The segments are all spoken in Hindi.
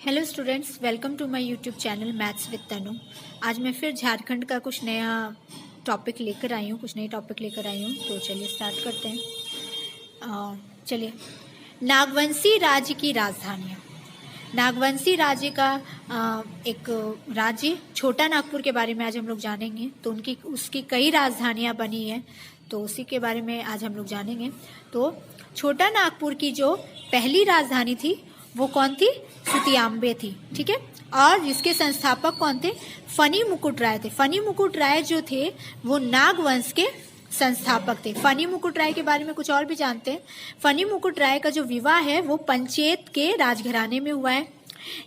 Hello students, welcome to my YouTube channel maths with Tanu. आज मैं फिर झारखंड का कुछ नया टॉपिक लेकर आई हूँ, कुछ नए टॉपिक लेकर आई हूँ। तो चलिए स्टार्ट करते हैं। चलिए, नागवंशी राज्य की राजधानियाँ। नागवंशी राज्य का एक राज्य छोटा नागपुर के बारे में आज हम लोग जानेंगे। तो उसकी कई राजधानियाँ बनी हैं, तो उसी के बारे में आज हम लोग जानेंगे। तो छोटा नागपुर की जो पहली राजधानी थी वो कौन थी? सुतियाम्बे थी। ठीक है। और जिसके संस्थापक कौन थे? फनी मुकुट राय थे। फनी मुकुट राय जो थे वो नागवंश के संस्थापक थे। फनी मुकुट राय के बारे में कुछ और भी जानते हैं। फनी मुकुट राय का जो विवाह है वो पंचेत के राजघराने में हुआ है।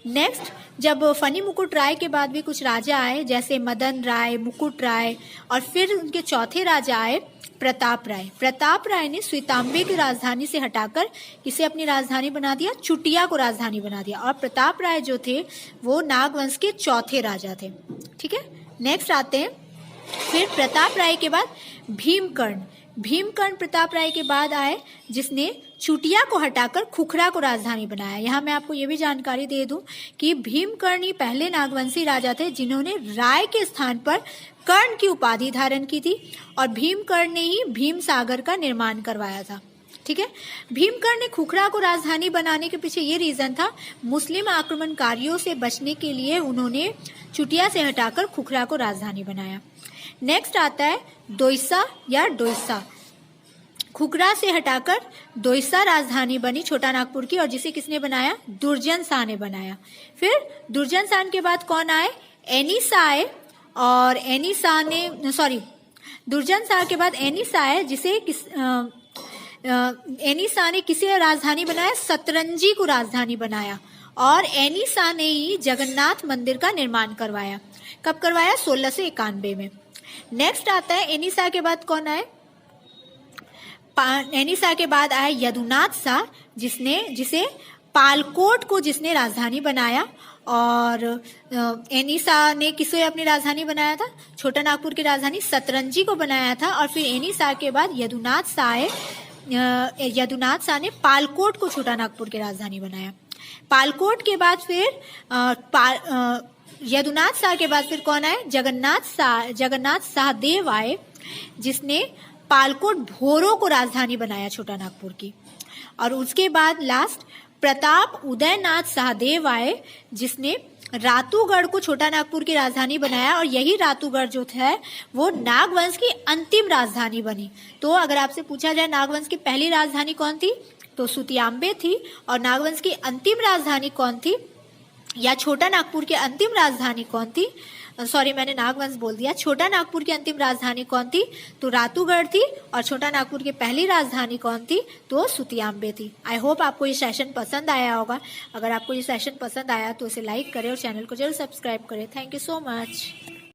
नेक्स्ट, जब फनी मुकुट राय के बाद भी कुछ राजा आए, जैसे मदन राय, मुकुट राय, और फिर उनके चौथे राजा आए प्रताप राय। प्रताप राय ने सुतियाम्बे की राजधानी से हटाकर किसे अपनी राजधानी बना दिया? चुटिया को राजधानी बना दिया। और प्रताप राय जो थे वो नागवंश के चौथे राजा थे। ठीक है। नेक्स्ट आते हैं, फिर प्रताप राय के बाद भीमकर्ण। भीमकर्ण प्रताप राय के बाद आए, जिसने चुटिया को हटाकर खुखरा को राजधानी बनाया। यहाँ मैं आपको ये भी जानकारी दे दूं कि भीमकर्ण ही पहले नागवंशी राजा थे जिन्होंने राय के स्थान पर कर्ण की उपाधि धारण की थी, और भीमकर्ण ने ही भीम सागर का निर्माण करवाया था। ठीक है। भीमकर्ण ने खुखरा को राजधानी बनाने के पीछे ये रीजन था, मुस्लिम आक्रमणकारियों से बचने के लिए उन्होंने चुटिया से हटाकर खुखरा को राजधानी बनाया। नेक्स्ट आता है दोइसा या डोइसा। खुखरा से हटाकर दोइसा राजधानी बनी छोटा नागपुर की, और जिसे किसने बनाया? दुर्जन शाह ने बनाया। फिर दुर्जन शाह के बाद कौन आए? एनिसा आए, और एनिसा ने दुर्जन शाह के बाद एनिसा आए, जिसे एनिसा ने किसे राजधानी बनाया? सतरंजी को राजधानी बनाया। और एनिसा ने ही जगन्नाथ मंदिर का निर्माण करवाया। कब करवाया? 1691 में। नेक्स्ट आता है, एनिसा के बाद कौन आए? एनिसा के बाद आए यदुनाथ शाह, जिसे पालकोट को जिसने राजधानी बनाया। और एनिसा ने किसे अपनी राजधानी बनाया था? छोटा नागपुर की राजधानी सतरंजी को बनाया था। और फिर एनिसा के बाद यदुनाथ शाह आए। यदुनाथ शाह ने पालकोट को छोटा नागपुर की राजधानी बनाया। पालकोट के बाद फिर यदुनाथ शाह के बाद फिर कौन आए? जगन्नाथ शाहदेव आए, जिसने पालकोट भोरो को राजधानी बनाया छोटा नागपुर की। और उसके बाद लास्ट प्रताप उदयनाथ शाहदेव आए, जिसने रातूगढ़ को छोटा नागपुर की राजधानी बनाया। और यही रातूगढ़ जो था वो नागवंश की अंतिम राजधानी बनी। तो अगर आपसे पूछा जाए नागवंश की पहली राजधानी कौन थी, तो सुतियाम्बे थी। और नागवंश की अंतिम राजधानी कौन थी, या छोटा नागपुर की अंतिम राजधानी कौन थी? सॉरी, मैंने नागवंश बोल दिया। छोटा नागपुर की अंतिम राजधानी कौन थी? तो रातूगढ़ थी। और छोटा नागपुर की पहली राजधानी कौन थी? तो सुतियाम्बे थी। आई होप आपको ये सेशन पसंद आया होगा। अगर आपको ये सेशन पसंद आया तो इसे लाइक करें और चैनल को जरूर सब्सक्राइब करें। Thank you so much.